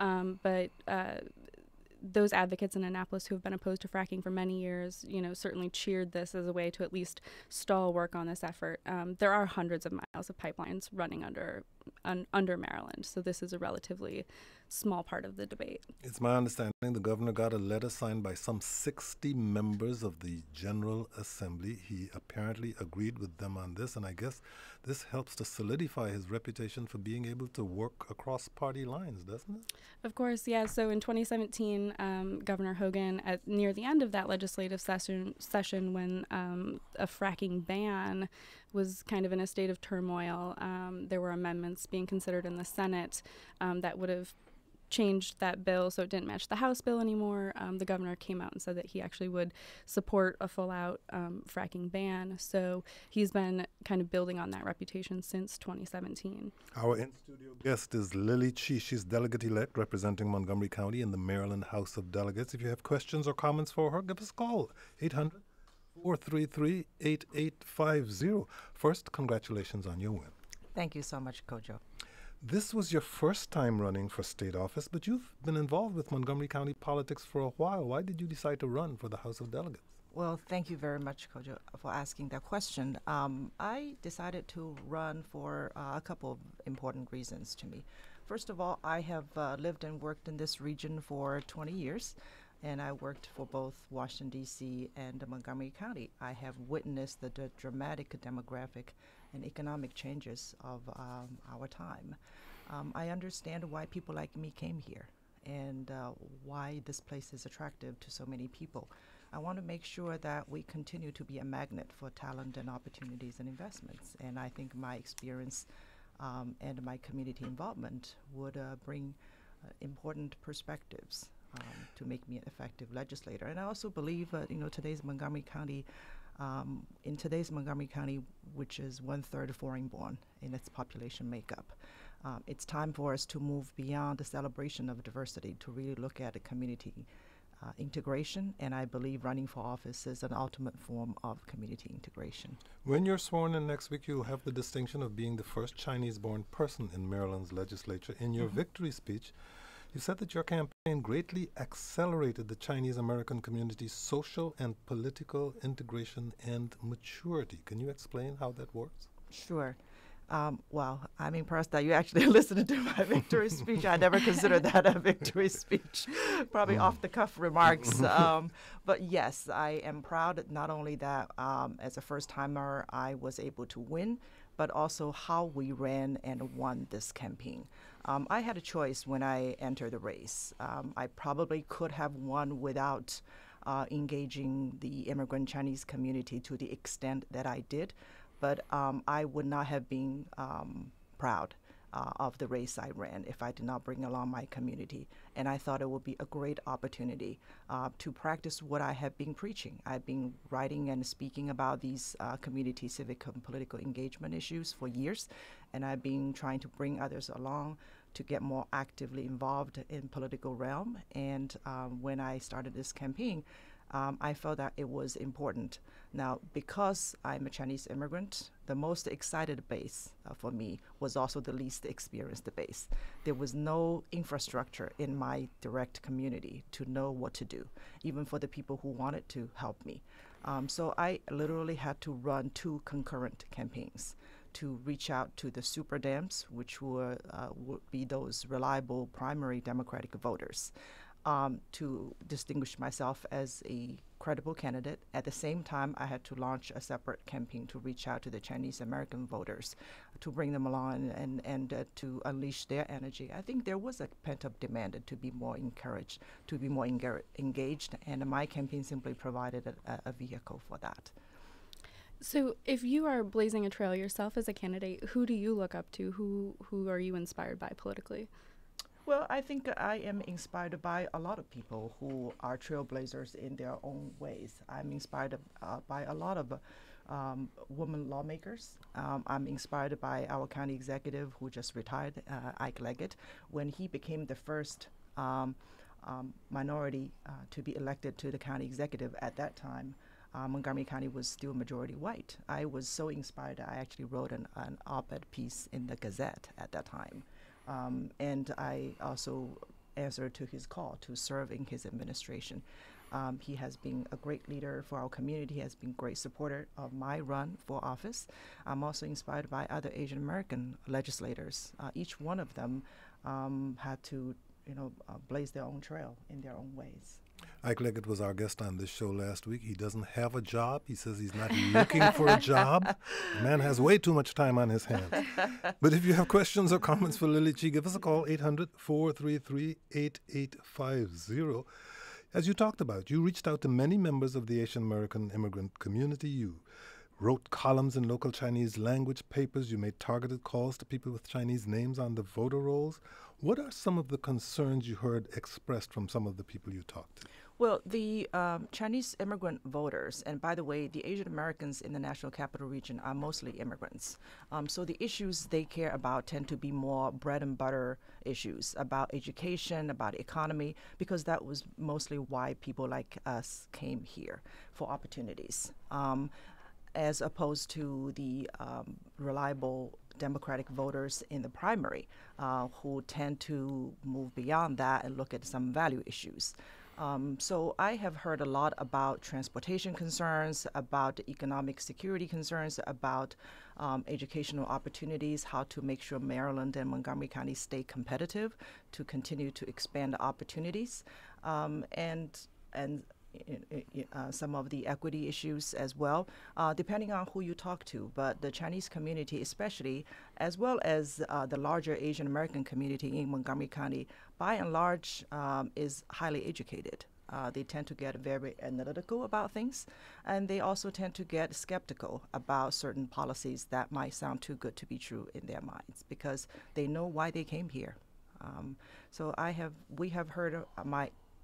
But those advocates in Annapolis who have been opposed to fracking for many years, certainly cheered this as a way to at least stall work on this effort. There are hundreds of miles of pipelines running under Maryland, so this is a relatively small part of the debate. It's my understanding the governor got a letter signed by some 60 members of the General Assembly. He apparently agreed with them on this, and I guess this helps to solidify his reputation for being able to work across party lines, doesn't it? Of course, yeah. So in 2017, Governor Hogan, near the end of that legislative session when a fracking ban was kind of in a state of turmoil, there were amendments being considered in the Senate that would have changed that bill so it didn't match the House bill anymore. The governor came out and said that he actually would support a full-out fracking ban. So he's been kind of building on that reputation since 2017. Our in-studio guest is Lily Chi. She's delegate-elect representing Montgomery County in the Maryland House of Delegates. If you have questions or comments for her, give us a call, 800-433-8850. First, congratulations on your win. Thank you so much, Kojo. This was your first time running for state office, but you've been involved with Montgomery County politics for a while. Why did you decide to run for the House of Delegates? Well, thank you very much, Kojo, for asking that question. I decided to run for a couple of important reasons to me. First of all, I have lived and worked in this region for 20 years, and I worked for both Washington, D.C. and Montgomery County. I have witnessed the dramatic demographic and economic changes of our time. I understand why people like me came here and why this place is attractive to so many people. I want to make sure that we continue to be a magnet for talent and opportunities and investments. And I think my experience and my community involvement would bring important perspectives to make me an effective legislator. And I also believe, today's Montgomery County, in today's Montgomery County, which is 1/3 foreign-born in its population makeup, it's time for us to move beyond the celebration of diversity to really look at a community integration, and I believe running for office is an ultimate form of community integration. When you're sworn in next week, you'll have the distinction of being the first Chinese-born person in Maryland's legislature. In your victory speech, you said that your campaign greatly accelerated the Chinese-American community's social and political integration and maturity. Can you explain how that works? Sure. Well, I'm impressed that you actually listened to my victory speech. I never considered that a victory speech, probably off-the-cuff remarks. But yes, I am proud not only that as a first-timer I was able to win, but also how we ran and won this campaign. I had a choice when I entered the race. I probably could have won without engaging the immigrant Chinese community to the extent that I did, but I would not have been proud of the race I ran if I did not bring along my community. And I thought it would be a great opportunity to practice what I have been preaching. I've been writing and speaking about these community civic and political engagement issues for years, and I've been trying to bring others along to get more actively involved in political realm. And when I started this campaign, I felt that it was important. Now, because I'm a Chinese immigrant, the most excited base for me was also the least experienced base. There was no infrastructure in my direct community to know what to do, even for the people who wanted to help me. So I literally had to run 2 concurrent campaigns to reach out to the super Dems, which would be those reliable primary Democratic voters, to distinguish myself as a credible candidate. At the same time, I had to launch a separate campaign to reach out to the Chinese American voters, to bring them along and to unleash their energy. I think there was a pent-up demand to be more encouraged, to be more engaged, and my campaign simply provided a vehicle for that. So if you are blazing a trail yourself as a candidate, who do you look up to? Who are you inspired by politically? Well, I think I am inspired by a lot of people who are trailblazers in their own ways. I'm inspired by a lot of women lawmakers. I'm inspired by our county executive who just retired, Ike Leggett, when he became the first minority to be elected to the county executive. At that time, Montgomery County was still majority white. I was so inspired that I actually wrote an op-ed piece in the Gazette at that time. And I also answered to his call to serve in his administration. He has been a great leader for our community. He has been a great supporter of my run for office. I'm also inspired by other Asian American legislators. Each one of them had to, blaze their own trail in their own ways. Ike Leggett was our guest on this show last week. He doesn't have a job. He says he's not looking for a job. The man has way too much time on his hands. But if you have questions or comments for Lily Chi, give us a call, 800-433-8850. As you talked about, you reached out to many members of the Asian American immigrant community. You wrote columns in local Chinese language papers. You made targeted calls to people with Chinese names on the voter rolls. What are some of the concerns you heard expressed from some of the people you talked to? Well, the Chinese immigrant voters, and by the way, the Asian Americans in the National Capital Region are mostly immigrants. So the issues they care about tend to be more bread and butter issues about education, about economy, because that was mostly why people like us came here, for opportunities, as opposed to the reliable Democratic voters in the primary who tend to move beyond that and look at some value issues. So I have heard a lot about transportation concerns, about economic security concerns, about educational opportunities, how to make sure Maryland and Montgomery County stay competitive to continue to expand opportunities, and some of the equity issues as well, depending on who you talk to. But the Chinese community especially, as well as the larger Asian American community in Montgomery County, by and large is highly educated. They tend to get very analytical about things, and they also tend to get skeptical about certain policies that might sound too good to be true in their minds, because they know why they came here. So we have heard,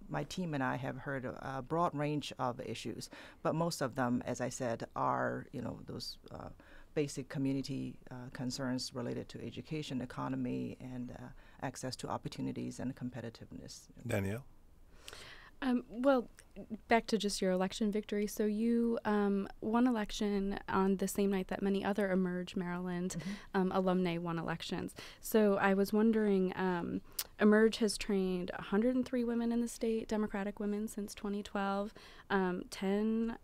my team and I have heard a broad range of issues, but most of them, as I said, are those basic community concerns related to education, economy, and access to opportunities and competitiveness. Danielle? Well, back to just your election victory. So you won election on the same night that many other Emerge Maryland alumni won elections. So I was wondering, Emerge has trained 103 women in the state, Democratic women, since 2012. 11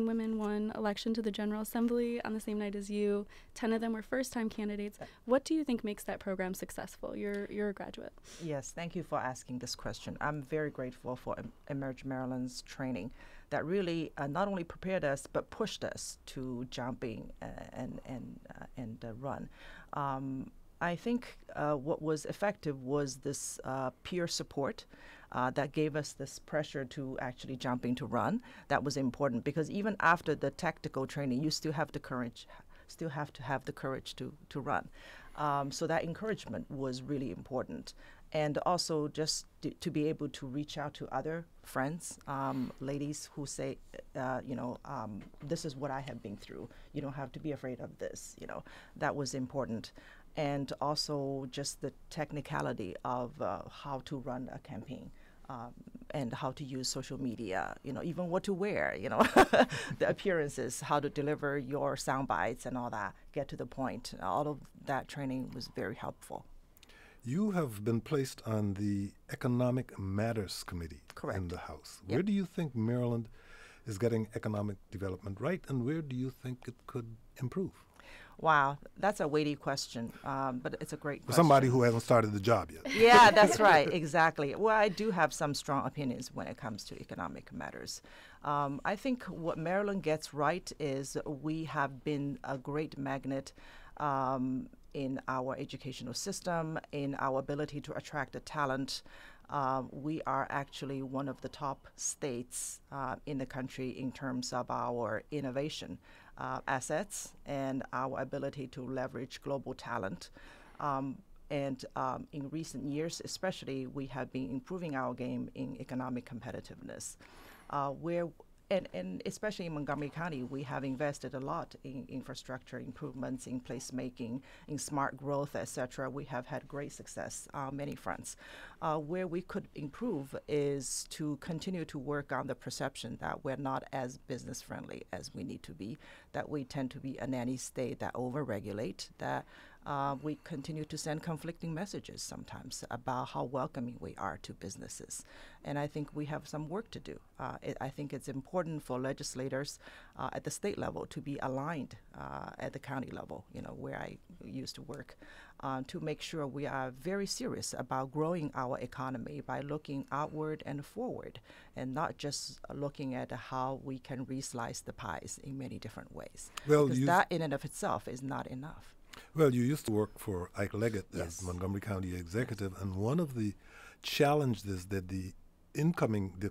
women won election to the General Assembly on the same night as you. 10 of them were first-time candidates. What do you think makes that program successful? You're a graduate. Yes, thank you for asking this question. I'm very grateful for Emerge Maryland's training that really not only prepared us but pushed us to jumping and run. I think what was effective was this peer support that gave us this pressure to actually jumping to run. That was important, because even after the tactical training, you still have to have the courage to run. So that encouragement was really important. And also just to be able to reach out to other friends, ladies who say, this is what I have been through. You don't have to be afraid of this. That was important. And also just the technicality of how to run a campaign. And how to use social media, even what to wear, the appearances, how to deliver your sound bites and all that, get to the point. All of that training was very helpful. You have been placed on the Economic Matters Committee in the House. Yep. Where do you think Maryland is getting economic development right, and where do you think it could improve? Wow, that's a weighty question, but it's a great question. For somebody who hasn't started the job yet. Yeah, that's right, exactly. Well, I do have some strong opinions when it comes to economic matters. I think what Maryland gets right is we have been a great magnet in our educational system, in our ability to attract the talent. We are actually one of the top states in the country in terms of our innovation assets and our ability to leverage global talent. And in recent years, especially, we have been improving our game in economic competitiveness, and especially in Montgomery County, we have invested a lot in infrastructure improvements, in placemaking, in smart growth, et cetera. We have had great success on many fronts. Where we could improve is to continue to work on the perception that we're not as business friendly as we need to be, that we tend to be a nanny state that overregulate, that we continue to send conflicting messages sometimes about how welcoming we are to businesses. And I think we have some work to do. I think it's important for legislators at the state level to be aligned at the county level, where I used to work, to make sure we are very serious about growing our economy by looking outward and forward, and not just looking at how we can reslice the pies in many different ways. Well, because that in and of itself is not enough. Well, you used to work for Ike Leggett Yes. as Montgomery County executive, and one of the challenges that the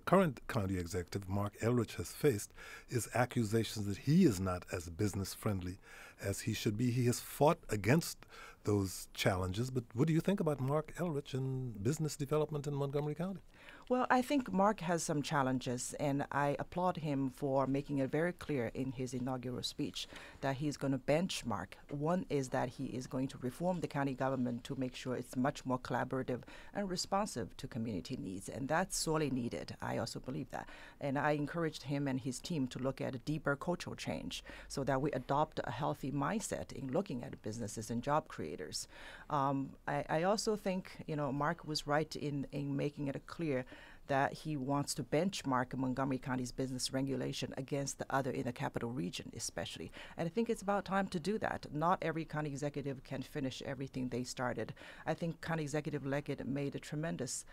current county executive, Mark Elrich, has faced is accusations that he is not as business friendly as he should be. He has fought against those challenges, but what do you think about Mark Elrich and business development in Montgomery County? Well, I think Mark has some challenges, and I applaud him for making it very clear in his inaugural speech that he's going to benchmark. One is that he is going to reform the county government to make sure it's much more collaborative and responsive to community needs, and that's sorely needed. I also believe that. And I encouraged him and his team to look at a deeper cultural change so that we adopt a healthy mindset in looking at businesses and job creators. I also think, Mark was right in making it clear that he wants to benchmark Montgomery County's business regulation against the other in the capital region, especially. And I think it's about time to do that. Not every county executive can finish everything they started. I think County Executive Leggett made a tremendous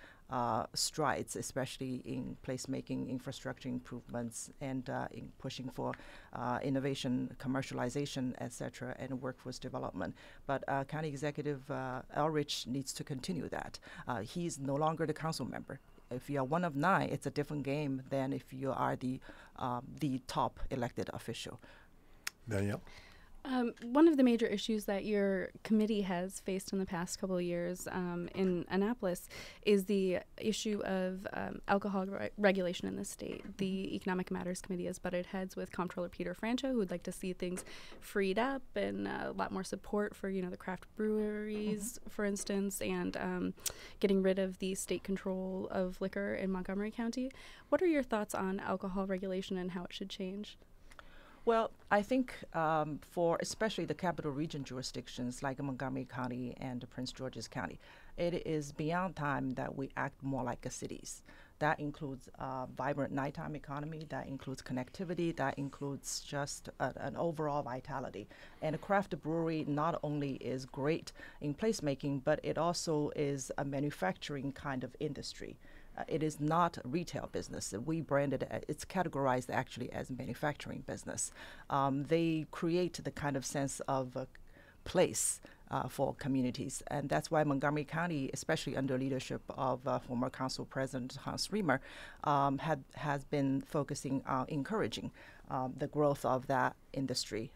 strides, especially in placemaking, infrastructure improvements, and in pushing for innovation, commercialization, etc., and workforce development. But County Executive Elrich needs to continue that. He's no longer the council member. If you are one of 9, it's a different game than if you are the top elected official. Danielle? One of the major issues that your committee has faced in the past couple of years in Annapolis is the issue of alcohol regulation in the state. The Economic Matters Committee has butted heads with Comptroller Peter Francho, who would like to see things freed up and a lot more support for, the craft breweries, for instance, and getting rid of the state control of liquor in Montgomery County. What are your thoughts on alcohol regulation and how it should change? Well, I think for especially the capital region jurisdictions like Montgomery County and Prince George's County, it is beyond time that we act more like cities. That includes a vibrant nighttime economy, that includes connectivity, that includes just an overall vitality. And a craft brewery not only is great in placemaking, but it also is a manufacturing kind of industry. It is not a retail business. We branded it, it's categorized actually as manufacturing business. They create the kind of sense of a place for communities. And that's why Montgomery County, especially under leadership of former Council President Hans Riemer, has been focusing on encouraging the growth of that industry,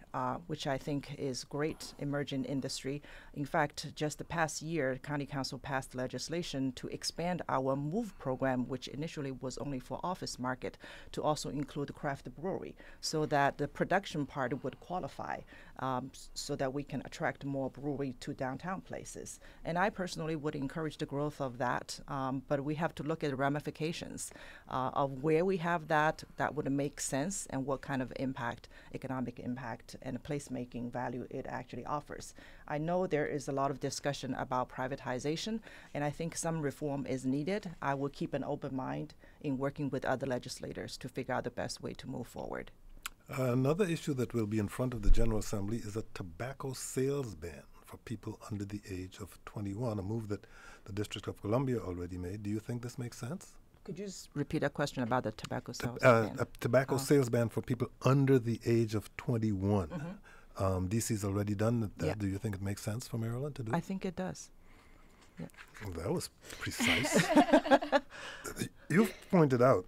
which I think is great emerging industry. In fact, just the past year, County Council passed legislation to expand our MOVE program, which initially was only for office market, to also include craft brewery, so that the production part would qualify, so that we can attract more brewery to downtown places. And I personally would encourage the growth of that, but we have to look at the ramifications of where we have that would make sense and what kind of impact, economic impact, and placemaking value it actually offers. I know there is a lot of discussion about privatization, and I think some reform is needed. I will keep an open mind in working with other legislators to figure out the best way to move forward. Another issue that will be in front of the General Assembly is a tobacco sales ban for people under the age of 21, a move that the District of Columbia already made. Do you think this makes sense? Could you just repeat a question about the tobacco sales ban? ban? A tobacco sales ban for people under the age of 21. DC's already done that. Yeah. Do you think it makes sense for Maryland to do? I think it does. Yeah. Well, that was precise. You've pointed out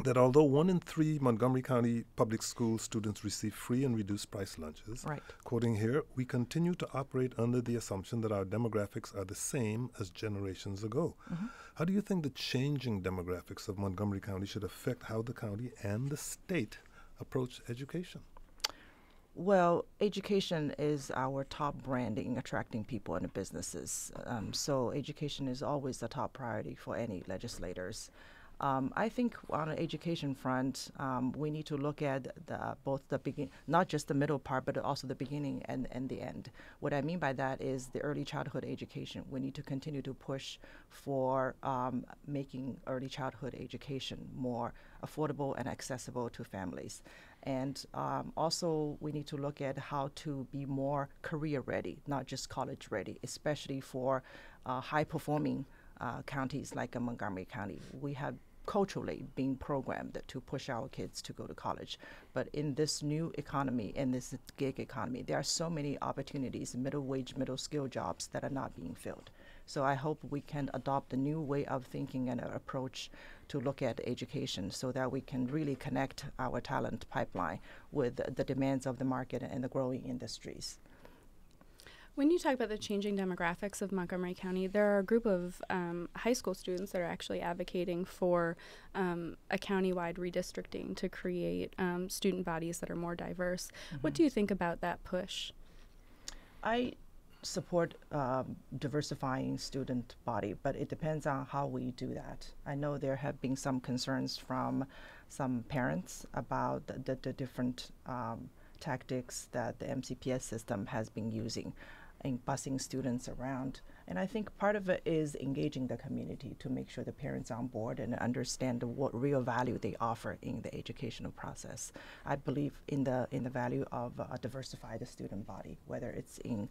that although 1 in 3 Montgomery County public school students receive free and reduced price lunches, Right. quoting here, we continue to operate under the assumption that our demographics are the same as generations ago. How do you think the changing demographics of Montgomery County should affect how the county and the state approach education? Well, education is our top brand in attracting people and businesses. So education is always the top priority for any legislators. I think on the education front, we need to look at not just the middle part, but also the beginning and the end. What I mean by that is the early childhood education. We need to continue to push for making early childhood education more affordable and accessible to families. And also, we need to look at how to be more career ready, not just college ready, especially for high performing counties like Montgomery County. We have culturally being programmed to push our kids to go to college. But in this new economy, in this gig economy, there are so many opportunities, middle wage, middle skill jobs that are not being filled. So I hope we can adopt a new way of thinking and approach to look at education so that we can really connect our talent pipeline with the demands of the market and the growing industries. When you talk about the changing demographics of Montgomery County, there are a group of high school students that are actually advocating for a countywide redistricting to create student bodies that are more diverse. What do you think about that push? I support diversifying student body, but it depends on how we do that. I know there have been some concerns from some parents about the different tactics that the MCPS system has been using in busing students around. And I think part of it is engaging the community to make sure the parents are on board and understand what real value they offer in the educational process. I believe in the value of a diversified student body, whether it's in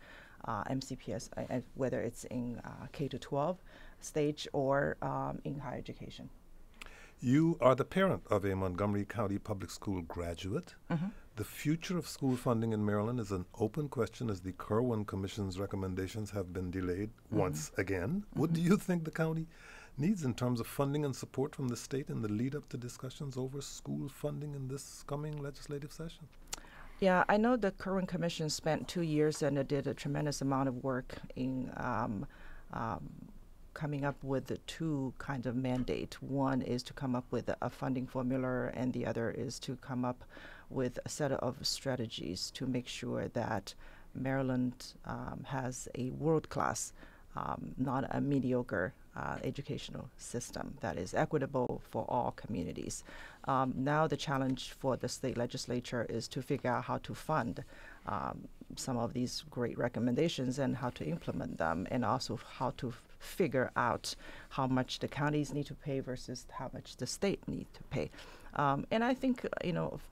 MCPS, whether it's in K-12 stage or in higher education. You are the parent of a Montgomery County Public School graduate. The future of school funding in Maryland is an open question as the Kirwan Commission's recommendations have been delayed once again. What do you think the county needs in terms of funding and support from the state in the lead up to discussions over school funding in this coming legislative session? Yeah, I know the Kirwan Commission spent 2 years and did a tremendous amount of work in coming up with the two kinds of mandate. One is to come up with a funding formula, and the other is to come up with a set of strategies to make sure that Maryland has a world-class, not a mediocre educational system that is equitable for all communities. Now the challenge for the state legislature is to figure out how to fund some of these great recommendations and how to implement them, and also how to figure out how much the counties need to pay versus how much the state need to pay. And I think,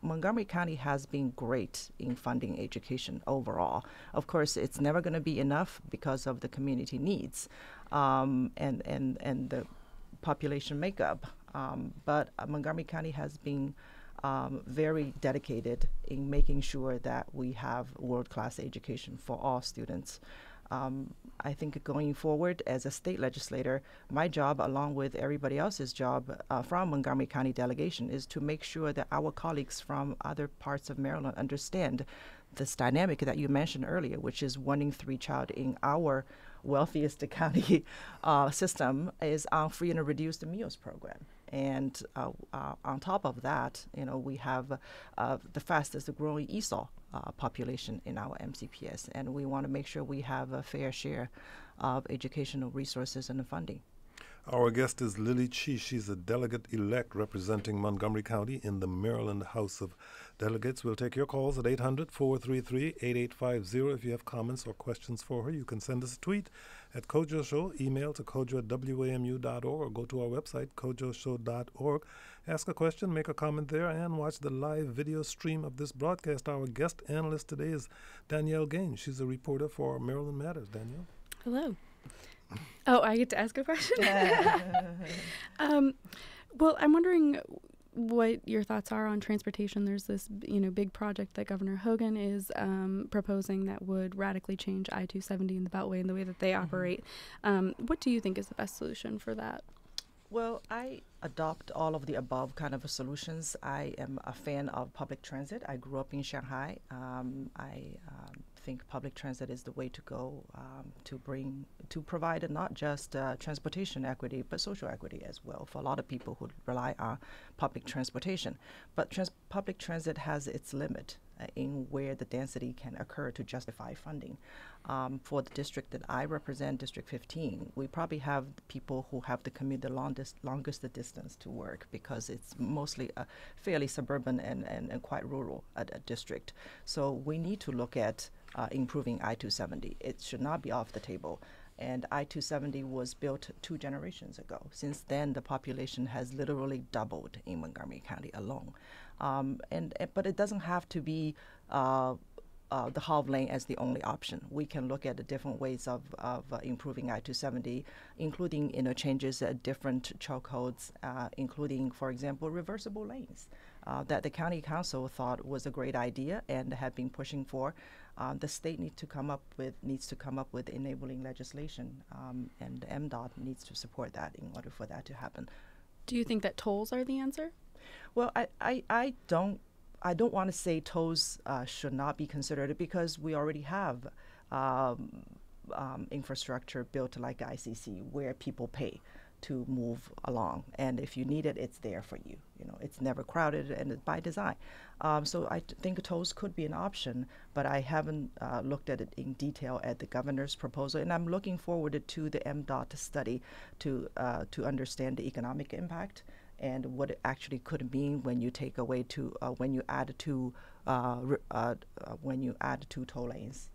Montgomery County has been great in funding education overall. Of course, it's never going to be enough because of the community needs and the population makeup. But Montgomery County has been very dedicated in making sure that we have world-class education for all students. I think going forward as a state legislator, my job, along with everybody else's job from Montgomery County delegation, is to make sure that our colleagues from other parts of Maryland understand this dynamic that you mentioned earlier, which is 1 in 3 child in our wealthiest county system is on free and reduced meals program. And on top of that, we have the fastest growing ESOL population in our MCPS, and we want to make sure we have a fair share of educational resources and funding. Our guest is Lily Chi. She's a delegate-elect representing Montgomery County in the Maryland House of Delegates. We'll take your calls at 800-433-8850. If you have comments or questions for her, you can send us a tweet at Kojo Show, email to kojo@wamu.org, or go to our website, kojoshow.org. Ask a question, make a comment there, and watch the live video stream of this broadcast. Our guest analyst today is Danielle Gaines. She's a reporter for Maryland Matters. Danielle. Hello. Oh, I get to ask a question? Well, I'm wondering what your thoughts are on transportation. There's this, big project that Governor Hogan is proposing that would radically change I-270 and the Beltway and the way that they operate. What do you think is the best solution for that? Well, I adopt all of the above kind of solutions. I am a fan of public transit. I grew up in Shanghai. I think public transit is the way to go to provide not just transportation equity, but social equity as well for a lot of people who rely on public transportation. But public transit has its limit. in where the density can occur to justify funding. For the district that I represent, District 15, we probably have people who have to commute the longest distance to work because it's mostly a fairly suburban and quite rural district. So we need to look at improving I-270. It should not be off the table. And I-270 was built 2 generations ago. Since then, the population has literally doubled in Montgomery County alone. But it doesn't have to be the half lane as the only option. We can look at the different ways of improving I-270, including interchanges at different chokeholds, including, for example, reversible lanes that the county council thought was a great idea and had been pushing for. The state needs to come up with enabling legislation, and MDOT needs to support that in order for that to happen. Do you think that tolls are the answer? Well, I don't want to say tolls should not be considered because we already have infrastructure built like ICC where people pay to move along, and if you need it, it's there for you. You know, it's never crowded and it's by design. So I think tolls could be an option, but I haven't looked at it in detail at the governor's proposal, and I'm looking forward to the MDOT study to understand the economic impact and what it actually could mean when you take away when you add two toll lanes.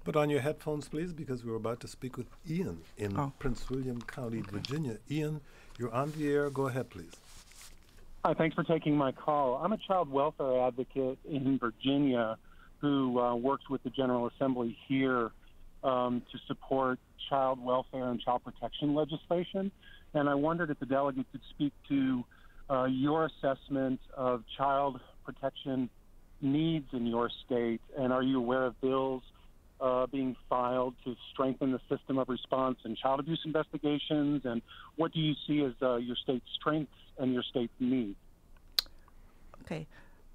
Put on your headphones, please, because we're about to speak with Ian in Prince William County, Virginia. Ian, you're on the air. Go ahead, please. Hi, thanks for taking my call. I'm a child welfare advocate in Virginia who works with the General Assembly here to support child welfare and child protection legislation. And I wondered if the delegate could speak to your assessment of child protection needs in your state, and are you aware of bills being filed to strengthen the system of response in child abuse investigations, and what do you see as your state's strengths and your state's needs? Okay.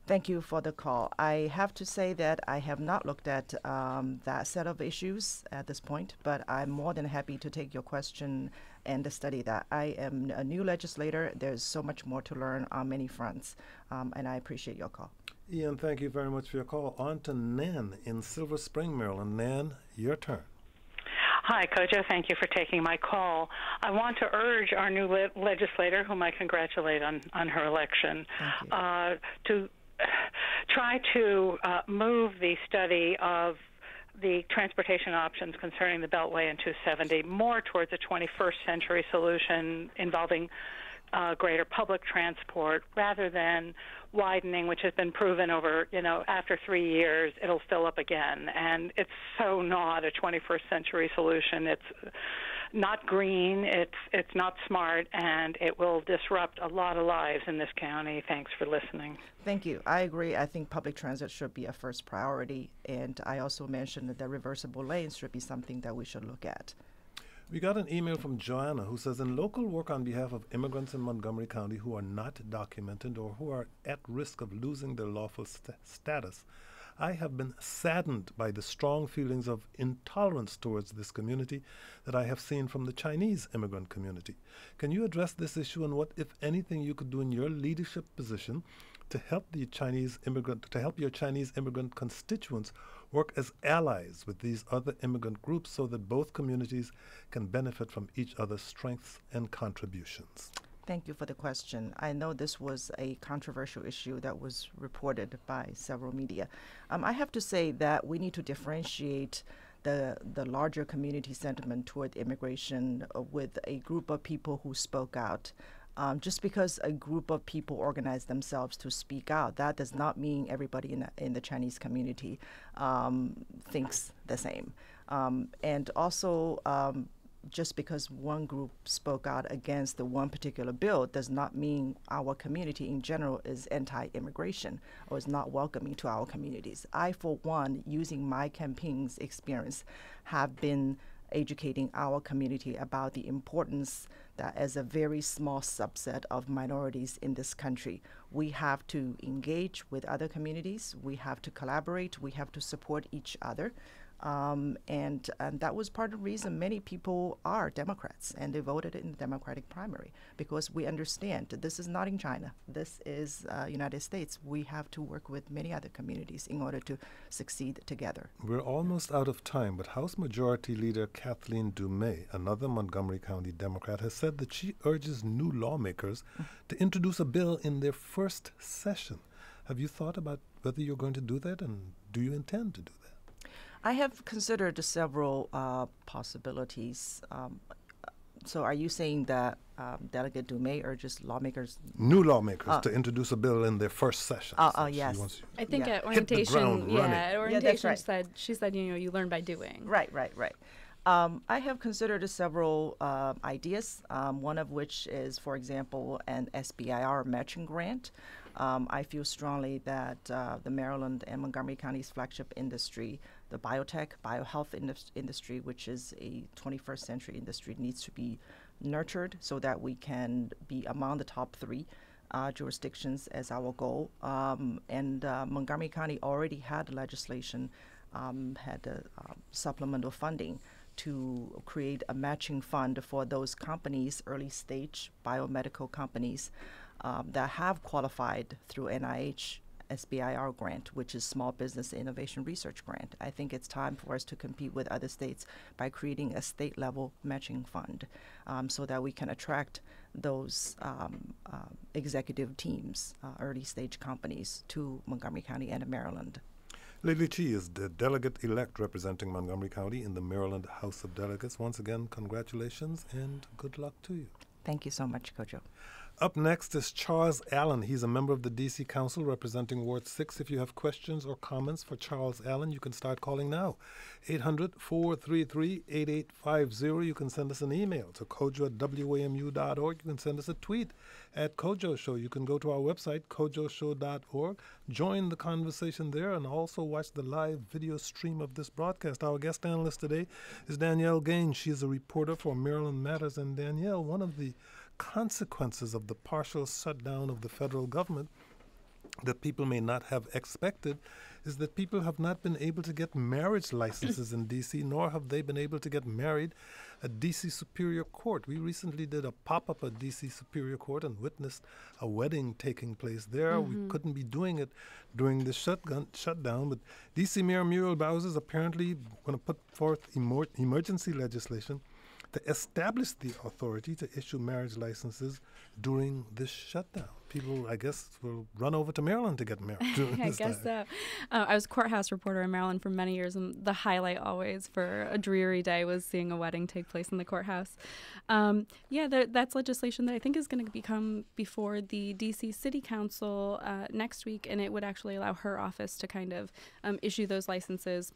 Thank you for the call. I have to say that I have not looked at that set of issues at this point, but I'm more than happy to take your question and study that. I am a new legislator. There's so much more to learn on many fronts, and I appreciate your call. Ian, thank you very much for your call. On to Nan in Silver Spring, Maryland. Nan, your turn. Hi, Kojo. Thank you for taking my call. I want to urge our new legislator, whom I congratulate on her election, to try to move the study of the transportation options concerning the Beltway and 270 more towards a 21st century solution involving greater public transport rather than widening, which has been proven over, after 3 years, it'll fill up again. And it's so not a 21st century solution. It's not green, it's not smart, and it will disrupt a lot of lives in this county. Thanks for listening. Thank you. I agree. I think public transit should be a first priority. And I also mentioned that the reversible lanes should be something that we should look at. We got an email from Joanna who says, in local work on behalf of immigrants in Montgomery County who are not documented or who are at risk of losing their lawful status, I have been saddened by the strong feelings of intolerance towards this community that I have seen from the Chinese immigrant community. Can you address this issue and what, if anything, you could do in your leadership position to help your Chinese immigrant constituents work as allies with these other immigrant groups so that both communities can benefit from each other's strengths and contributions? Thank you for the question. I know this was a controversial issue that was reported by several media. I have to say that we need to differentiate the larger community sentiment toward immigration with a group of people who spoke out. Just because a group of people organize themselves to speak out, that does not mean everybody in the Chinese community thinks the same. And also, just because one group spoke out against the one particular bill does not mean our community in general is anti-immigration or is not welcoming to our communities. I, for one, using my campaign's experience, have been educating our community about the importance that as a very small subset of minorities in this country, we have to engage with other communities, we have to collaborate, we have to support each other. And that was part of the reason many people are Democrats and they voted in the Democratic primary, because we understand that this is not in China. This is United States. We have to work with many other communities in order to succeed together. We're almost out of time, but House Majority Leader Kathleen Dumais, another Montgomery County Democrat, has said that she urges new lawmakers to introduce a bill in their first session. Have you thought about whether you're going to do that, and do you intend to do that? I have considered several possibilities. So are you saying that Delegate Dumais urges lawmakers? New lawmakers to introduce a bill in their first session. Yes. I think at hit the ground orientation, running. at orientation she said, you learn by doing. Right. I have considered several ideas, one of which is, for example, an SBIR matching grant. I feel strongly that the Maryland and Montgomery County's flagship industry, the biotech, biohealth industry, which is a 21st century industry, needs to be nurtured so that we can be among the top 3 jurisdictions as our goal. And Montgomery County already had legislation, had supplemental funding to create a matching fund for those companies, early stage biomedical companies, that have qualified through NIH SBIR grant, which is Small Business Innovation Research Grant. I think it's time for us to compete with other states by creating a state-level matching fund, so that we can attract those executive teams, early-stage companies to Montgomery County and Maryland. Lily Chi is the delegate-elect representing Montgomery County in the Maryland House of Delegates. Once again, congratulations and good luck to you. Thank you so much, Kojo. Up next is Charles Allen. He's a member of the D.C. Council representing Ward 6. If you have questions or comments for Charles Allen, you can start calling now. 800-433-8850. You can send us an email to kojo@wamu.org. You can send us a tweet at Kojo Show. You can go to our website, kojoshow.org. Join the conversation there and also watch the live video stream of this broadcast. Our guest analyst today is Danielle Gaines. She is a reporter for Maryland Matters. And Danielle, one of the consequences of the partial shutdown of the federal government that people may not have expected is that people have not been able to get marriage licenses in D.C., nor have they been able to get married at D.C. Superior Court. We recently did a pop-up at D.C. Superior Court and witnessed a wedding taking place there. We couldn't be doing it during the shutdown, but D.C. Mayor Muriel Bowser is apparently going to put forth emergency legislation to establish the authority to issue marriage licenses during this shutdown. People, I guess, will run over to Maryland to get married during I this guess time. so. I was a courthouse reporter in Maryland for many years, and the highlight always for a dreary day was seeing a wedding take place in the courthouse. That's legislation that I think is going to become before the D.C. City Council next week, and it would actually allow her office to kind of issue those licenses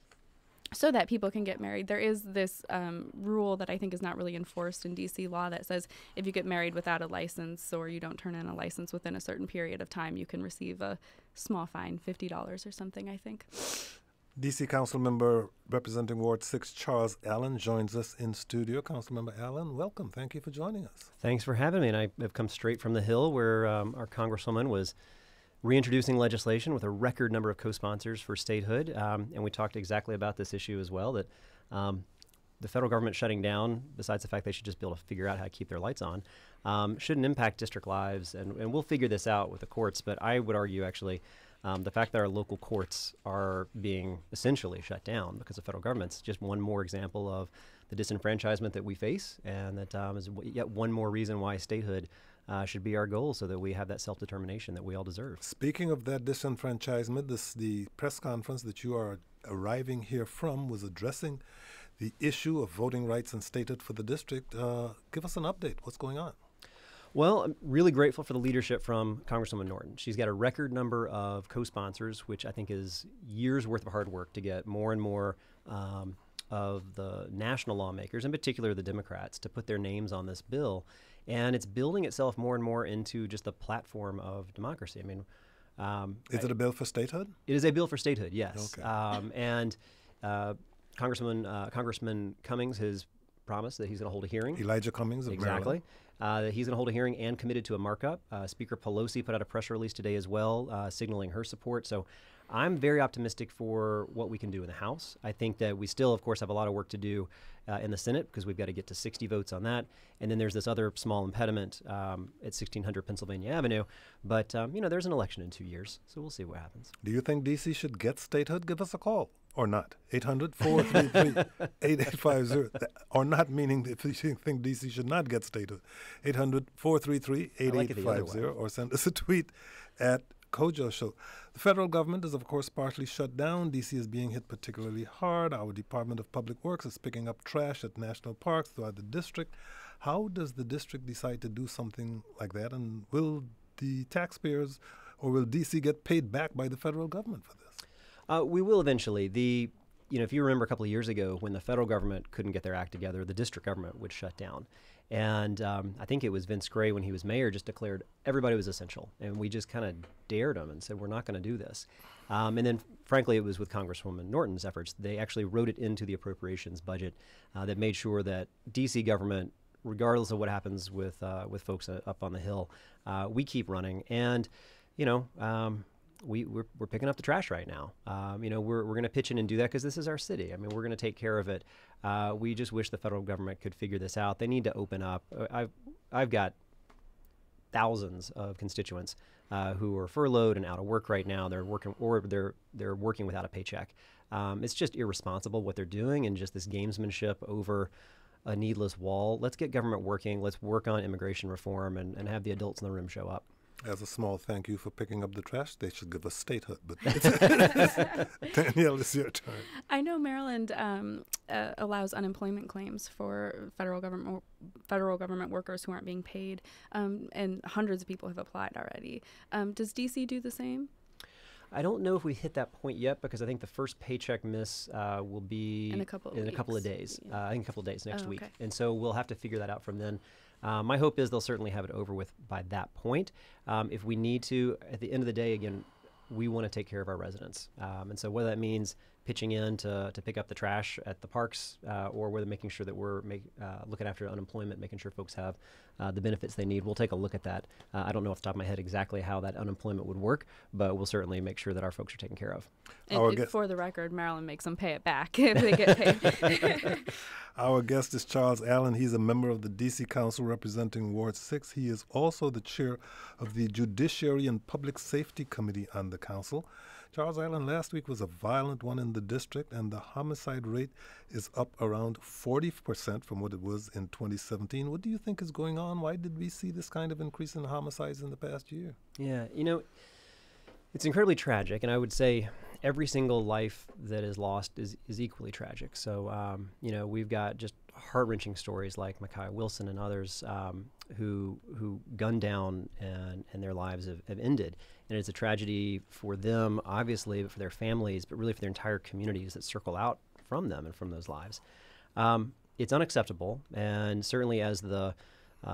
so that people can get married. There is this rule that I think is not really enforced in D.C. law that says if you get married without a license or you don't turn in a license within a certain period of time, you can receive a small fine, $50 or something, I think. D.C. Councilmember representing Ward 6, Charles Allen, joins us in studio. Councilmember Allen, welcome. Thank you for joining us. Thanks for having me. And I have come straight from the Hill where our Congresswoman was reintroducing legislation with a record number of co-sponsors for statehood, and we talked exactly about this issue as well, that the federal government shutting down, besides the fact they should just be able to figure out how to keep their lights on, shouldn't impact district lives, and we'll figure this out with the courts, but I would argue actually the fact that our local courts are being essentially shut down because of federal government's just one more example of the disenfranchisement that we face, and that is yet one more reason why statehood should be our goal so that we have that self-determination that we all deserve. Speaking of that disenfranchisement, the press conference that you are arriving here from was addressing the issue of voting rights and statehood for the district. Give us an update. What's going on? Well, I'm really grateful for the leadership from Congresswoman Norton. She's got a record number of co-sponsors, which I think is years worth of hard work to get more and more of the national lawmakers, in particular the Democrats, to put their names on this bill. And it's building itself more and more into just a platform of democracy. I mean, is it a bill for statehood? It is a bill for statehood, yes. Okay. Congressman Cummings has promised that he's going to hold a hearing. Elijah Cummings of Exactly. Maryland. That he's going to hold a hearing and committed to a markup. Speaker Pelosi put out a press release today as well, signaling her support. So I'm very optimistic for what we can do in the House. I think that we still, of course, have a lot of work to do in the Senate because we've got to get to 60 votes on that. And then there's this other small impediment at 1600 Pennsylvania Avenue. But, there's an election in 2 years, so we'll see what happens. Do you think D.C. should get statehood? Give us a call. Or not. 800-433-8850. Or not, meaning if you think D.C. should not get statehood. 800-433-8850. Or send us a tweet at Kojo Show. The federal government is, of course, partially shut down. D.C. is being hit particularly hard. Our Department of Public Works is picking up trash at national parks throughout the district. How does the district decide to do something like that? And will the taxpayers or will D.C. get paid back by the federal government for this? We will eventually. If you remember a couple of years ago when the federal government couldn't get their act together, the district government would shut down. And I think it was Vince Gray, when he was mayor, just declared everybody was essential. And we just kind of dared them and said, we're not going to do this. And then, frankly, it was with Congresswoman Norton's efforts. They actually wrote it into the appropriations budget that made sure that D.C. government, regardless of what happens with folks up on the Hill, we keep running. And, we're picking up the trash right now. We're going to pitch in and do that because this is our city. I mean, we're going to take care of it. We just wish the federal government could figure this out. They need to open up. I've got thousands of constituents who are furloughed and out of work right now. They're working they're working without a paycheck. It's just irresponsible what they're doing, and just this gamesmanship over a needless wall. Let's get government working. Let's work on immigration reform and have the adults in the room show up. As a small thank you for picking up the trash, they should give us statehood. But Danielle, it's your turn. I know Maryland allows unemployment claims for federal government workers who aren't being paid, and hundreds of people have applied already. Does D.C. do the same? I don't know if we hit that point yet, because I think the first paycheck miss will be in a couple of days. Yeah. I think a couple of days next week. Okay. And so we'll have to figure that out from then. My hope is they'll certainly have it over with by that point. If we need to, at the end of the day, again, we want to take care of our residents. And so whether that means pitching in to pick up the trash at the parks, or whether making sure that we're looking after unemployment, making sure folks have the benefits they need, we'll take a look at that. I don't know off the top of my head exactly how that unemployment would work, but we'll certainly make sure that our folks are taken care of. And for the record, Maryland makes them pay it back if they get paid. Our guest is Charles Allen. He's a member of the D.C. Council representing Ward 6. He is also the chair of the Judiciary and Public Safety Committee on the council. Charles Allen, last week was a violent one in the district, and the homicide rate is up around 40% from what it was in 2017. What do you think is going on? Why did we see this kind of increase in homicides in the past year? Yeah, it's incredibly tragic, and I would say every single life that is lost is equally tragic. So, we've got just heart-wrenching stories like Micaiah Wilson and others who gunned down and their lives have ended. And it's a tragedy for them, obviously, but for their families, but really for their entire communities that circle out from them and from those lives. It's unacceptable, and certainly as the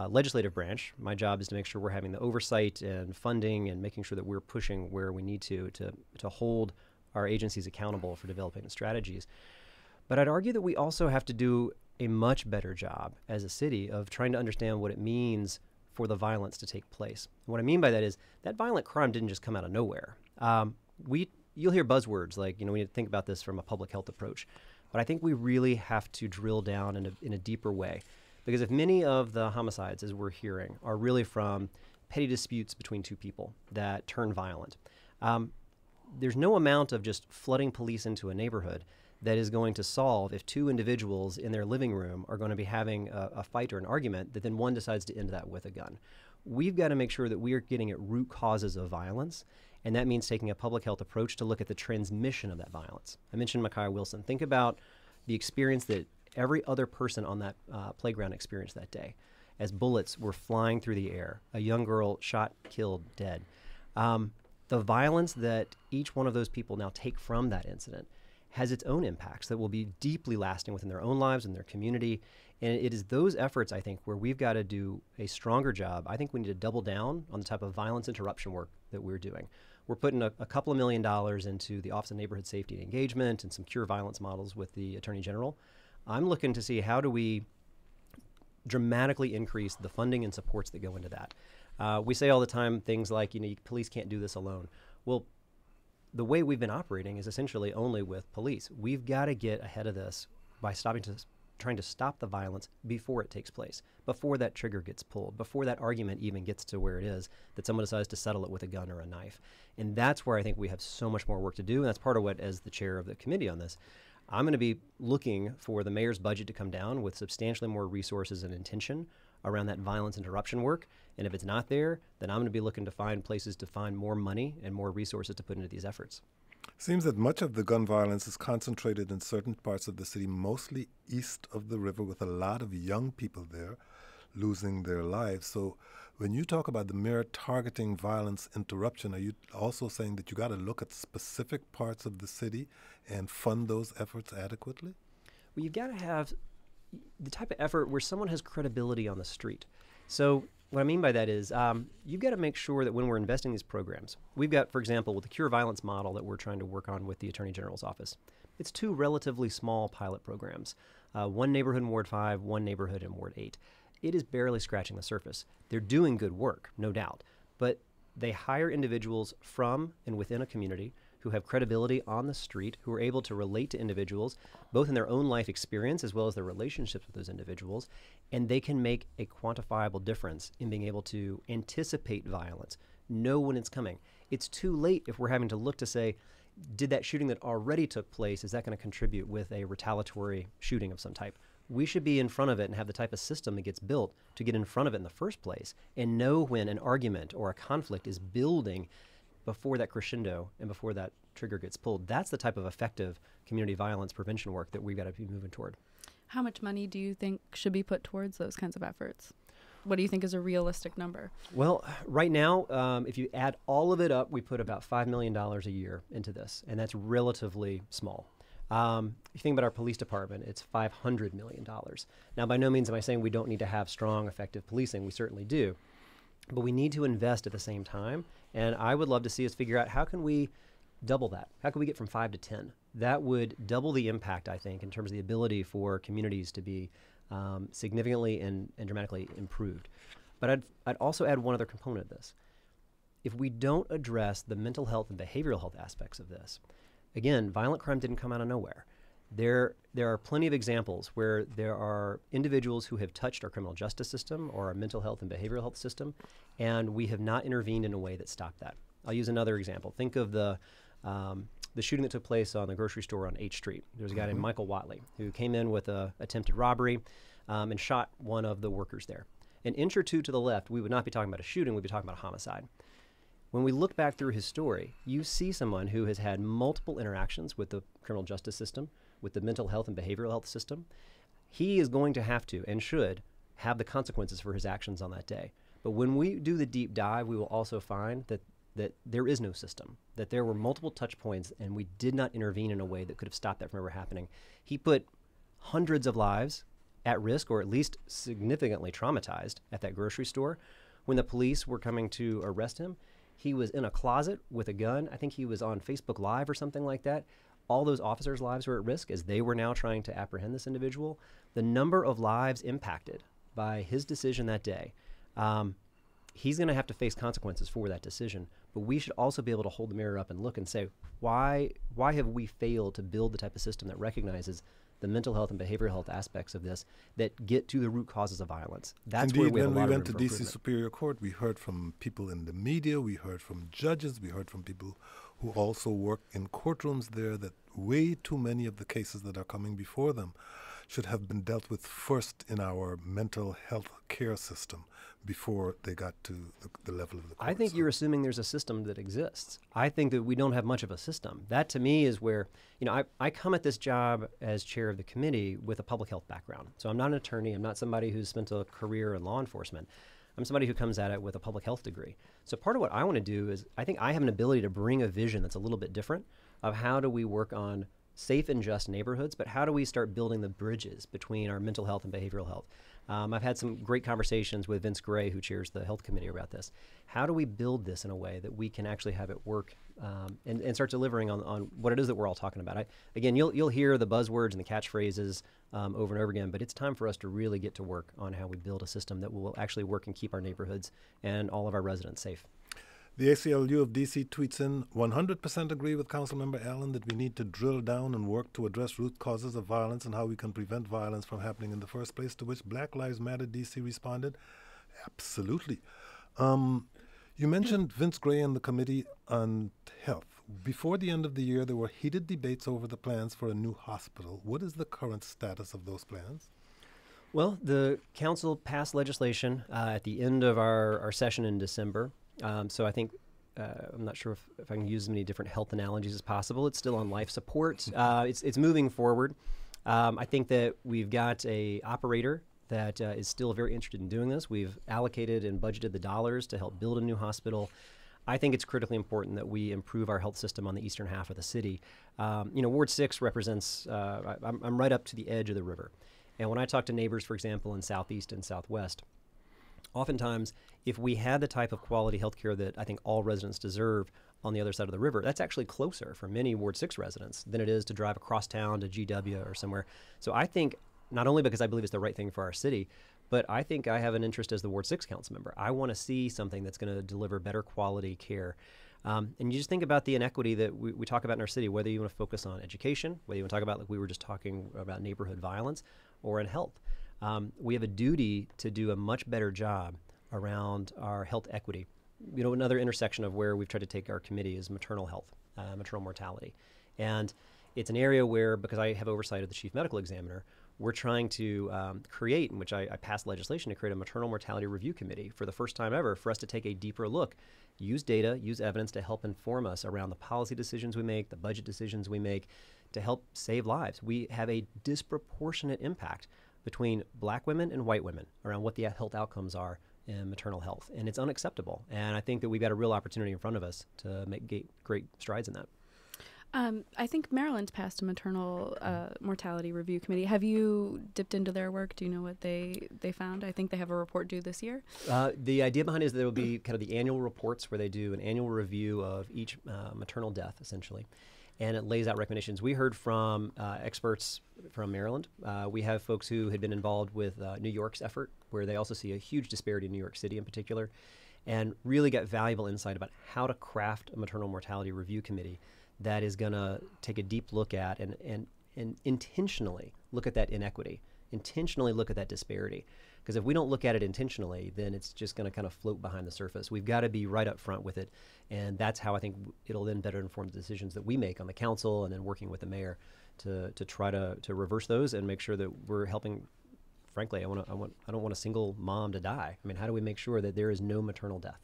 legislative branch, my job is to make sure we're having the oversight and funding and making sure that we're pushing where we need to hold our agencies accountable for developing the strategies. But I'd argue that we also have to do a much better job as a city of trying to understand what it means for the violence to take place. And what I mean by that is that violent crime didn't just come out of nowhere. You'll hear buzzwords like, we need to think about this from a public health approach. But I think we really have to drill down in a deeper way. Because if many of the homicides, as we're hearing, are really from petty disputes between two people that turn violent, there's no amount of just flooding police into a neighborhood that is going to solve if two individuals in their living room are going to be having a fight or an argument that then one decides to end that with a gun. We've got to make sure that we are getting at root causes of violence, and that means taking a public health approach to look at the transmission of that violence. I mentioned Micaiah Wilson. Think about the experience that every other person on that playground experienced that day as bullets were flying through the air, a young girl shot, killed, dead. The violence that each one of those people now take from that incident has its own impacts that will be deeply lasting within their own lives and their community. And it is those efforts, I think, where we've got to do a stronger job. I think we need to double down on the type of violence interruption work that we're doing. We're putting a couple of $1 million into the Office of Neighborhood Safety and Engagement and some cure violence models with the Attorney General. I'm looking to see how do we dramatically increase the funding and supports that go into that. We say all the time things like, police can't do this alone. Well, the way we've been operating is essentially only with police. We've got to get ahead of this by trying to stop the violence before it takes place, before that trigger gets pulled, before that argument even gets to where it is, that someone decides to settle it with a gun or a knife. And that's where I think we have so much more work to do, and that's part of what, as the chair of the committee on this, I'm going to be looking for the mayor's budget to come down with substantially more resources and intention around that violence interruption work. And if it's not there, then I'm going to be looking to find places to find more money and more resources to put into these efforts. Seems that much of the gun violence is concentrated in certain parts of the city, mostly east of the river, with a lot of young people there losing their lives. So when you talk about the mayor targeting violence interruption, are you also saying that you got to look at specific parts of the city and fund those efforts adequately? Well, you've got to have the type of effort where someone has credibility on the street. So what I mean by that is you've got to make sure that when we're investing in these programs, we've got, for example, with the Cure Violence model that we're trying to work on with the Attorney General's office, it's 2 relatively small pilot programs, one neighborhood in Ward 5, one neighborhood in Ward 8. It is barely scratching the surface. They're doing good work, no doubt, but they hire individuals from and within a community who have credibility on the street, who are able to relate to individuals, both in their own life experience as well as their relationships with those individuals, and they can make a quantifiable difference in being able to anticipate violence, know when it's coming. It's too late if we're having to look to say, did that shooting that already took place, is that going to contribute with a retaliatory shooting of some type? We should be in front of it and have the type of system that gets built to get in front of it in the first place and know when an argument or a conflict is building before that crescendo and before that trigger gets pulled. That's the type of effective community violence prevention work that we've got to be moving toward. How much money do you think should be put towards those kinds of efforts? What do you think is a realistic number? Well, right now, if you add all of it up, we put about $5 million a year into this, and that's relatively small. If you think about our police department, it's $500 million. Now, by no means am I saying we don't need to have strong, effective policing. We certainly do. But we need to invest at the same time. And I would love to see us figure out how can we double that? How can we get from 5 to 10? That would double the impact, I think, in terms of the ability for communities to be significantly and dramatically improved. But I'd also add one other component of this. If we don't address the mental health and behavioral health aspects of this, again, violent crime didn't come out of nowhere. There are plenty of examples where there are individuals who have touched our criminal justice system or our mental health and behavioral health system, and we have not intervened in a way that stopped that. I'll use another example. Think of the shooting that took place on the grocery store on H Street. There was a guy named Michael Watley who came in with an attempted robbery and shot one of the workers there. An inch or two to the left, we would not be talking about a shooting, we'd be talking about a homicide. When we look back through his story, you see someone who has had multiple interactions with the criminal justice system, with the mental health and behavioral health system. He is going to have to and should have the consequences for his actions on that day. But when we do the deep dive, we will also find that there is no system, that there were multiple touch points and we did not intervene in a way that could have stopped that from ever happening. He put hundreds of lives at risk, or at least significantly traumatized, at that grocery store. When the police were coming to arrest him, he was in a closet with a gun. I think he was on Facebook Live or something like that. All those officers' lives were at risk as they were now trying to apprehend this individual. The number of lives impacted by his decision that day, he's going to have to face consequences for that decision. But we should also be able to hold the mirror up and look and say, why have we failed to build the type of system that recognizes the mental health and behavioral health aspects of this that get to the root causes of violence? That's Indeed, where we have a lot when we of went to room for D.C. improvement. Superior Court, we heard from people in the media, we heard from judges, we heard from people who also work in courtrooms there that way too many of the cases that are coming before them should have been dealt with first in our mental health care system before they got to the level of the court. I think you're assuming there's a system that exists. I think that we don't have much of a system. That to me is where, I come at this job as chair of the committee with a public health background. So I'm not an attorney. I'm not somebody who's spent a career in law enforcement. I'm somebody who comes at it with a public health degree. So part of what I want to do is I think I have an ability to bring a vision that's a little bit different of how do we work on safe and just neighborhoods, but how do we start building the bridges between our mental health and behavioral health? I've had some great conversations with Vince Gray, who chairs the health committee, about this. How do we build this in a way that we can actually have it work and start delivering on what it is that we're all talking about? Again, you'll hear the buzzwords and the catchphrases over and over again, but it's time for us to really get to work on how we build a system that will actually work and keep our neighborhoods and all of our residents safe. The ACLU of D.C. tweets in, 100% agree with Councilmember Allen that we need to drill down and work to address root causes of violence and how we can prevent violence from happening in the first place, to which Black Lives Matter D.C. responded, absolutely. You mentioned Vince Gray and the Committee on Health. Before the end of the year, there were heated debates over the plans for a new hospital. What is the current status of those plans? Well, the council passed legislation at the end of our session in December. So I think, I'm not sure if I can use as many different health analogies as possible. It's still on life support. It's moving forward. I think that we've got a operator that is still very interested in doing this. We've allocated and budgeted the dollars to help build a new hospital. I think it's critically important that we improve our health system on the eastern half of the city. Ward 6 represents, I'm right up to the edge of the river. And when I talk to neighbors, for example, in Southeast and Southwest, oftentimes, if we had the type of quality health care that I think all residents deserve on the other side of the river, that's actually closer for many Ward 6 residents than it is to drive across town to GW or somewhere. So I think, not only because I believe it's the right thing for our city, but I think I have an interest as the Ward 6 council member. I want to see something that's going to deliver better quality care. And you just think about the inequity that we talk about in our city, whether you want to focus on education, whether you want to talk about, like we were just talking about, neighborhood violence, or in health. We have a duty to do a much better job around our health equity. Another intersection of where we've tried to take our committee is maternal health, maternal mortality. And it's an area where, because I have oversight of the chief medical examiner, we're trying to create, in which I passed legislation to create a maternal mortality review committee for the first time ever, for us to take a deeper look, use data, use evidence to help inform us around the policy decisions we make, the budget decisions we make, to help save lives. We have a disproportionate impact between black women and white women around what the health outcomes are in maternal health. And it's unacceptable. And I think that we've got a real opportunity in front of us to make great strides in that. I think Maryland's passed a maternal mortality review committee. Have you dipped into their work? Do you know what they found? I think they have a report due this year. The idea behind it is there will be kind of the annual reports where they do an annual review of each maternal death, essentially. And it lays out recommendations. We heard from experts from Maryland. We have folks who had been involved with New York's effort, where they also see a huge disparity in New York City in particular, and really got valuable insight about how to craft a maternal mortality review committee that is going to take a deep look at and intentionally look at that inequity, intentionally look at that disparity. Because if we don't look at it intentionally, then it's just going to kind of float behind the surface. We've got to be right up front with it. And that's how I think it'll then better inform the decisions that we make on the council, and then working with the mayor to try to reverse those and make sure that we're helping. Frankly, I don't want a single mom to die. I mean, how do we make sure that there is no maternal death?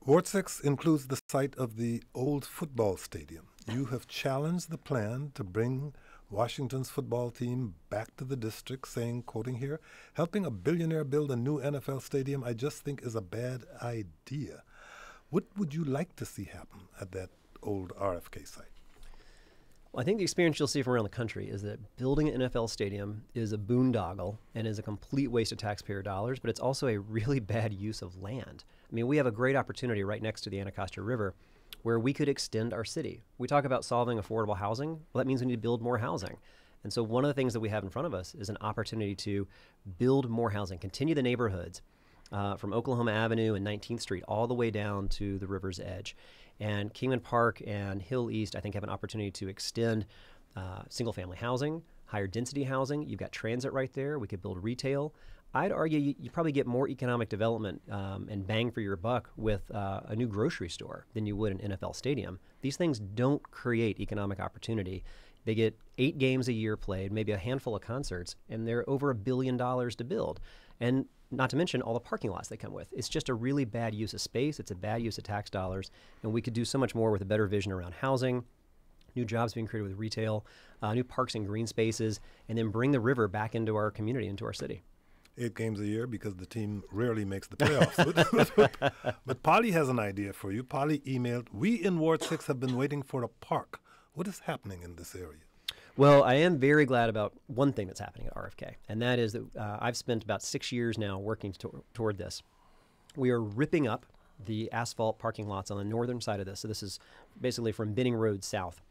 Ward 6 includes the site of the old football stadium. You have challenged the plan to bring Washington's football team back to the district, saying, quoting here, helping a billionaire build a new NFL stadium, I just think is a bad idea. What would you like to see happen at that old RFK site? Well, I think the experience you'll see from around the country is that building an NFL stadium is a boondoggle and is a complete waste of taxpayer dollars, but it's also a really bad use of land. I mean, we have a great opportunity right next to the Anacostia River where we could extend our city. We talk about solving affordable housing. Well, that means we need to build more housing. And so one of the things that we have in front of us is an opportunity to build more housing, continue the neighborhoods from Oklahoma Avenue and 19th Street all the way down to the river's edge. And Kingman Park and Hill East, I think, have an opportunity to extend single-family housing, higher density housing. You've got transit right there. We could build retail. I'd argue you probably get more economic development and bang for your buck with a new grocery store than you would an NFL stadium. These things don't create economic opportunity. They get 8 games a year played, maybe a handful of concerts, and they're over $1 billion to build. And not to mention all the parking lots they come with. It's just a really bad use of space. It's a bad use of tax dollars. And we could do so much more with a better vision around housing, new jobs being created with retail, new parks and green spaces, and then bring the river back into our community, into our city. 8 games a year because the team rarely makes the playoffs. But Polly has an idea for you. Polly emailed, we in Ward 6 have been waiting for a park. What is happening in this area? Well, I am very glad about one thing that's happening at RFK, and that is that I've spent about 6 years now working toward this. We are ripping up the asphalt parking lots on the northern side of this. So this is basically from Benning Road south.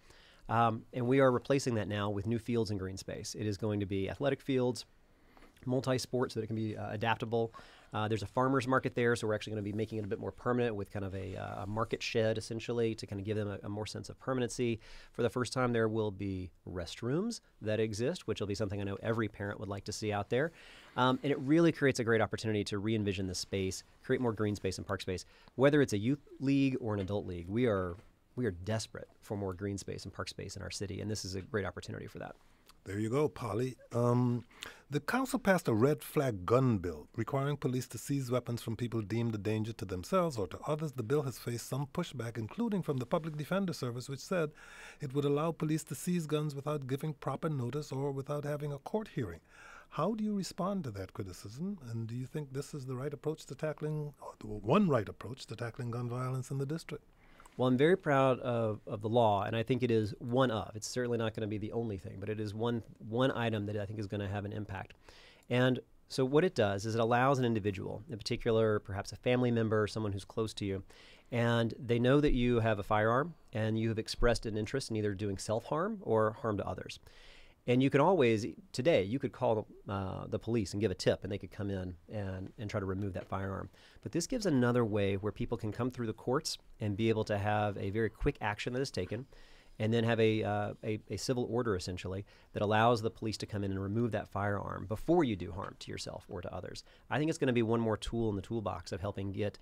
And we are replacing that now with new fields and green space. It is going to be athletic fields, multi-sport so that it can be adaptable. There's a farmer's market there, so we're actually going to be making it a bit more permanent with kind of a market shed, essentially, to kind of give them a more sense of permanency. For the first time, there will be restrooms that exist, which will be something I know every parent would like to see out there. And it really creates a great opportunity to re-envision the space, create more green space and park space. Whether it's a youth league or an adult league, we are desperate for more green space and park space in our city, and this is a great opportunity for that. There you go, Polly. The council passed a red flag gun bill requiring police to seize weapons from people deemed a danger to themselves or to others. The bill has faced some pushback, including from the Public Defender Service, which said it would allow police to seize guns without giving proper notice or without having a court hearing. How do you respond to that criticism? And do you think this is the right approach to tackling, or one right approach to tackling gun violence in the district? Well, I'm very proud of the law, and I think it is one of. It's certainly not going to be the only thing, but it is one item that I think is going to have an impact. And so what it does is it allows an individual, in particular perhaps a family member, someone who's close to you, and they know that you have a firearm and you have expressed an interest in either doing self-harm or harm to others. And you can always, today, you could call the police and give a tip, and they could come in and try to remove that firearm. But this gives another way where people can come through the courts and be able to have a very quick action that is taken, and then have a civil order, essentially, that allows the police to come in and remove that firearm before you do harm to yourself or to others. I think it's going to be one more tool in the toolbox of helping getting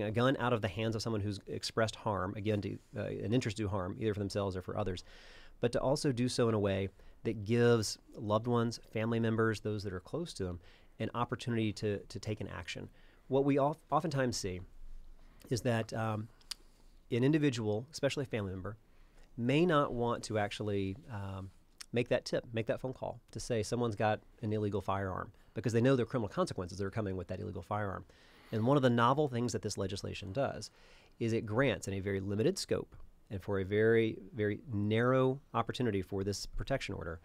a gun out of the hands of someone who's expressed harm, again, to an interest to do harm, either for themselves or for others, but to also do so in a way that gives loved ones, family members, those that are close to them, an opportunity to take an action. What we oftentimes see is that an individual, especially a family member, may not want to actually make that tip, make that phone call to say someone's got an illegal firearm because they know there are criminal consequences that are coming with that illegal firearm. And one of the novel things that this legislation does is it grants in a very limited scope and for a very, very narrow opportunity for this protection order,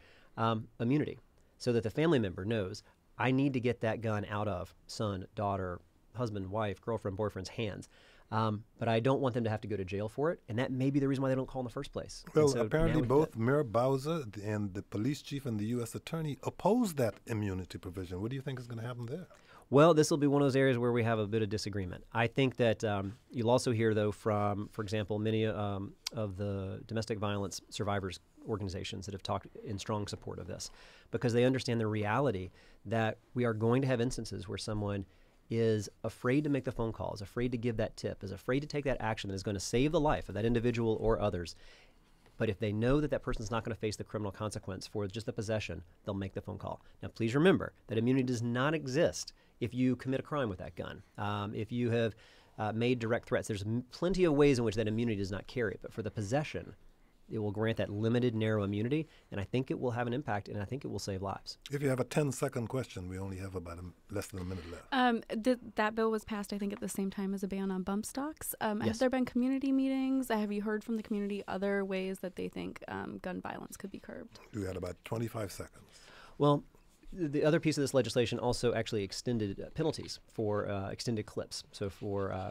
immunity, so that the family member knows, I need to get that gun out of son, daughter, husband, wife, girlfriend, boyfriend's hands. But I don't want them to have to go to jail for it, and that may be the reason why they don't call in the first place. Well, so apparently both Mayor Bowser and the police chief and the U.S. attorney oppose that immunity provision. What do you think is going to happen there? Well, this will be one of those areas where we have a bit of disagreement. I think that you'll also hear, though, from, for example, many of the domestic violence survivors organizations that have talked in strong support of this, because they understand the reality that we are going to have instances where someone is afraid to make the phone call, is afraid to give that tip, is afraid to take that action that is going to save the life of that individual or others. But if they know that that person's not going to face the criminal consequence for just the possession, they'll make the phone call. Now, please remember that immunity does not exist if you commit a crime with that gun. If you have made direct threats, there's plenty of ways in which that immunity does not carry it. But for the possession, it will grant that limited, narrow immunity, and I think it will have an impact, and I think it will save lives. If you have a 10-second question, we only have about less than a minute left. That bill was passed, I think, at the same time as a ban on bump stocks. Yes. Have there been community meetings? Have you heard from the community other ways that they think gun violence could be curbed? We had about 25 seconds. Well, the other piece of this legislation also actually extended penalties for extended clips. So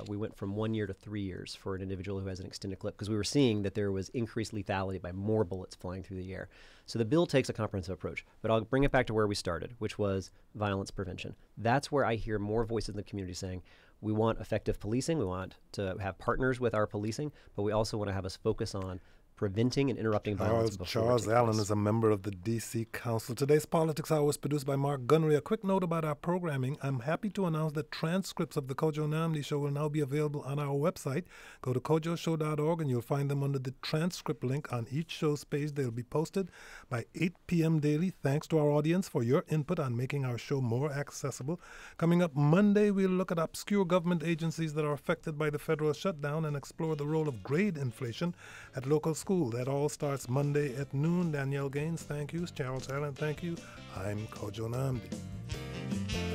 we went from 1 year to 3 years for an individual who has an extended clip, because we were seeing that there was increased lethality by more bullets flying through the air. So the bill takes a comprehensive approach. But I'll bring it back to where we started, which was violence prevention. That's where I hear more voices in the community saying, we want effective policing, we want to have partners with our policing, but we also want to have us focus on preventing and interrupting violence. Charles Allen is a member of the D.C. Council. Today's Politics Hour was produced by Mark Gunnery. A quick note about our programming. I'm happy to announce that transcripts of the Kojo Namdi Show will now be available on our website. Go to kojoshow.org and you'll find them under the transcript link on each show's page. They'll be posted by 8 p.m. daily. Thanks to our audience for your input on making our show more accessible. Coming up Monday, we'll look at obscure government agencies that are affected by the federal shutdown and explore the role of grade inflation at local schools. That all starts Monday at noon. Danielle Gaines, thank you. Charles Allen, thank you. I'm Kojo Namdi.